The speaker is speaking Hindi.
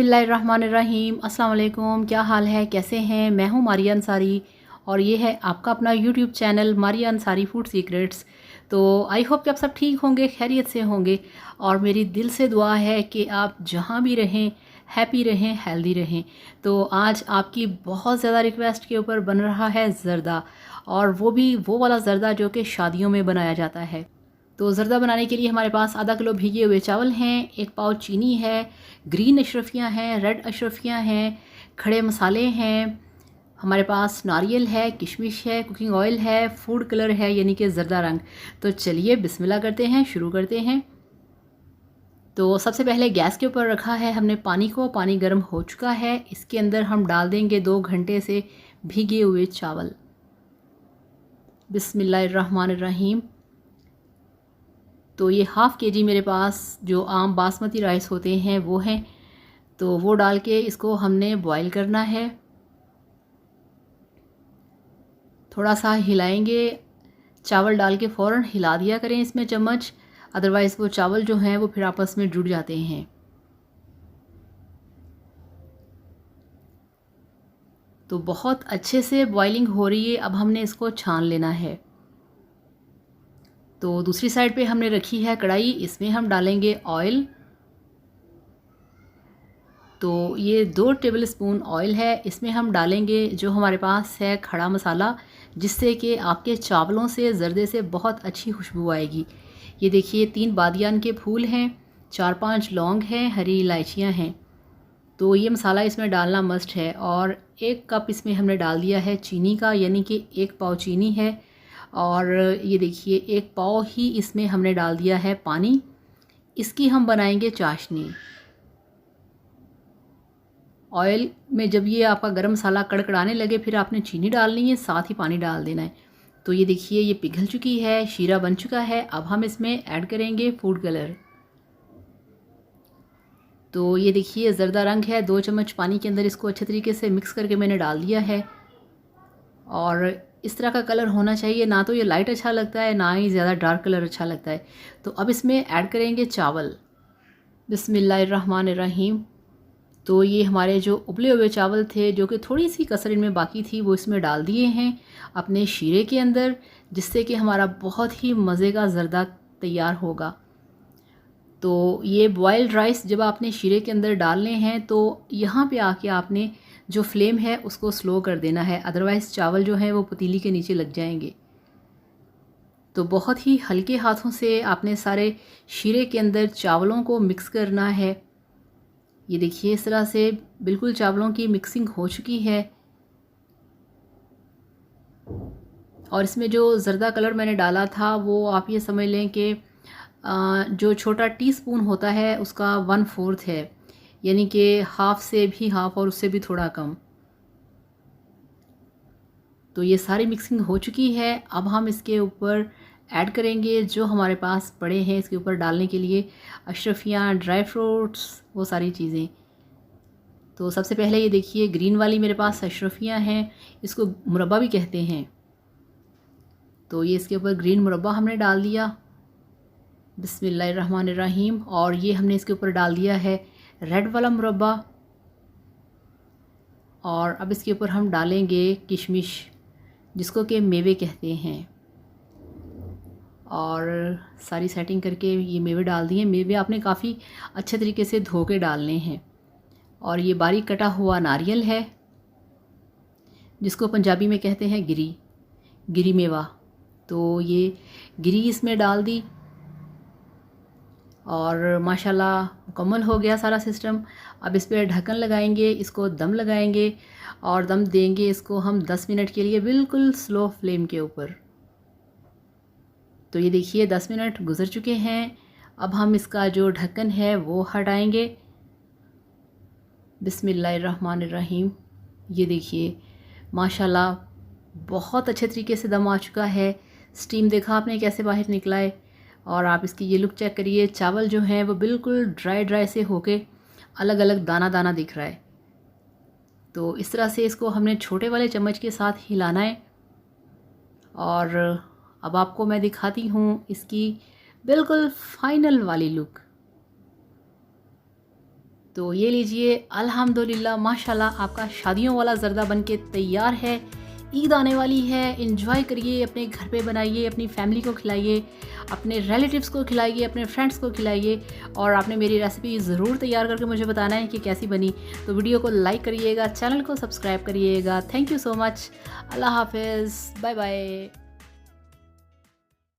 बिस्मिल्लाहिर्रहमानिर्रहीम। अस्सलाम वालेकुम। क्या हाल है, कैसे हैं? मैं हूँ मारिया अंसारी और ये है आपका अपना YouTube channel Maria Ansari food secrets. तो आई होप कि आप सब ठीक होंगे, खैरियत से होंगे और मेरी दिल से दुआ है कि आप जहाँ भी रहें हैप्पी रहें, हेल्दी रहें। तो आज आपकी बहुत ज़्यादा रिक्वेस्ट के ऊपर बन रहा है ज़र्दा, और वो भी वो वाला ज़र्दा जो कि शादियों में बनाया जाता है। तो ज़र्दा बनाने के लिए हमारे पास आधा किलो भीगे हुए चावल हैं, 1 पाव चीनी है, ग्रीन अशरफियाँ हैं, रेड अशरफियाँ हैं, खड़े मसाले हैं, हमारे पास नारियल है, किशमिश है, कुकिंग ऑयल है, फूड कलर है यानी कि ज़र्दा रंग। तो चलिए बिस्मिल्लाह करते हैं, शुरू करते हैं। तो सबसे पहले गैस के ऊपर रखा है हमने पानी को। पानी गर्म हो चुका है, इसके अंदर हम डाल देंगे 2 घंटे से भीगे हुए चावल। बिस्मिल्लाहिर्रहमानिर्रहीम। तो ये हाफ़ केजी मेरे पास जो आम बासमती राइस होते हैं वो हैं, तो वो डाल के इसको हमने बॉईल करना है। थोड़ा सा हिलाएंगे, चावल डाल के फ़ौरन हिला दिया करें इसमें चम्मच, अदरवाइज़ वो चावल जो हैं वो फिर आपस में जुड़ जाते हैं। तो बहुत अच्छे से बॉइलिंग हो रही है, अब हमने इसको छान लेना है। तो दूसरी साइड पे हमने रखी है कढ़ाई, इसमें हम डालेंगे ऑयल। तो ये 2 टेबलस्पून ऑयल है, इसमें हम डालेंगे जो हमारे पास है खड़ा मसाला, जिससे कि आपके चावलों से ज़र्दे से बहुत अच्छी खुशबू आएगी। ये देखिए 3 बादियान के फूल हैं, 4-5 लौंग हैं, हरी इलायचियाँ हैं। तो ये मसाला इसमें डालना मस्ट है। और 1 कप इसमें हमने डाल दिया है चीनी का, यानी कि 1 पाव चीनी है। और ये देखिए 1 पाव ही इसमें हमने डाल दिया है पानी। इसकी हम बनाएंगे चाशनी। ऑयल में जब ये आपका गरम मसाला कड़कड़ाने लगे फिर आपने चीनी डालनी है, साथ ही पानी डाल देना है। तो ये देखिए ये पिघल चुकी है, शीरा बन चुका है। अब हम इसमें ऐड करेंगे फूड कलर। तो ये देखिए ज़र्दा रंग है, 2 चम्मच पानी के अंदर इसको अच्छे तरीके से मिक्स करके मैंने डाल दिया है। और इस तरह का कलर होना चाहिए, ना तो ये लाइट अच्छा लगता है ना ही ज़्यादा डार्क कलर अच्छा लगता है। तो अब इसमें ऐड करेंगे चावल। बिस्मिल्लाहिर्रहमानिर्रहीम। तो ये हमारे जो उबले हुए चावल थे, जो कि थोड़ी सी कसर इनमें बाकी थी, वो इसमें डाल दिए हैं अपने शीरे के अंदर, जिससे कि हमारा बहुत ही मज़े का ज़र्दा तैयार होगा। तो ये बॉयल्ड राइस जब आपने शीरे के अंदर डालने हैं तो यहाँ पे आके आपने जो फ्लेम है उसको स्लो कर देना है, अदरवाइज़ चावल जो हैं वो पतीली के नीचे लग जाएंगे। तो बहुत ही हल्के हाथों से आपने सारे शीरे के अंदर चावलों को मिक्स करना है। ये देखिए इस तरह से बिल्कुल चावलों की मिक्सिंग हो चुकी है। और इसमें जो ज़र्दा कलर मैंने डाला था वो आप ये समझ लें कि जो छोटा टीस्पून होता है उसका 1/4 है, यानी कि हाफ़ से भी हाफ़ और उससे भी थोड़ा कम। तो ये सारी मिक्सिंग हो चुकी है। अब हम इसके ऊपर ऐड करेंगे जो हमारे पास पड़े हैं इसके ऊपर डालने के लिए, अशरफियाँ, ड्राई फ्रूट्स, वो सारी चीज़ें। तो सबसे पहले ये देखिए ग्रीन वाली मेरे पास अशरफियाँ हैं, इसको मुरब्बा भी कहते हैं। तो ये इसके ऊपर ग्रीन मुरब्बा हमने डाल दिया। बिस्मिल्लाहिर्रहमानिर्रहीम। और ये हमने इसके ऊपर डाल दिया है रेड वाला मुरब्बा। और अब इसके ऊपर हम डालेंगे किशमिश, जिसको कि मेवे कहते हैं। और सारी सेटिंग करके ये मेवे डाल दिए। मेवे आपने काफ़ी अच्छे तरीके से धो के डालने हैं। और ये बारीक कटा हुआ नारियल है, जिसको पंजाबी में कहते हैं गिरी, गिरी मेवा। तो ये गिरी इसमें डाल दी और माशाल्लाह मुकम्मल हो गया सारा सिस्टम। अब इस पर ढक्कन लगाएंगे, इसको दम लगाएंगे और दम देंगे इसको हम 10 मिनट के लिए बिल्कुल स्लो फ्लेम के ऊपर। तो ये देखिए 10 मिनट गुजर चुके हैं। अब हम इसका जो ढक्कन है वो हटाएंगे। बिस्मिल्लाहिर्रहमानिर्रहीम। ये देखिए माशाल्लाह बहुत अच्छे तरीके से दम आ चुका है। स्टीम देखा आपने कैसे बाहर निकला है। और आप इसकी ये लुक चेक करिए, चावल जो हैं वो बिल्कुल ड्राई ड्राई से होके अलग अलग दाना दाना दिख रहा है। तो इस तरह से इसको हमने छोटे वाले चम्मच के साथ हिलाना है। और अब आपको मैं दिखाती हूँ इसकी बिल्कुल फाइनल वाली लुक। तो ये लीजिए, अल्हम्दुलिल्लाह माशाल्लाह आपका शादियों वाला ज़र्दा बन के तैयार है। ईद आने वाली है, एंजॉय करिए, अपने घर पे बनाइए, अपनी फैमिली को खिलाइए, अपने रिलेटिव्स को खिलाइए, अपने फ्रेंड्स को खिलाइए। और आपने मेरी रेसिपी ज़रूर तैयार करके मुझे बताना है कि कैसी बनी। तो वीडियो को लाइक करिएगा, चैनल को सब्सक्राइब करिएगा। Thank you so much. अल्लाह हाफिज़, बाय बाय।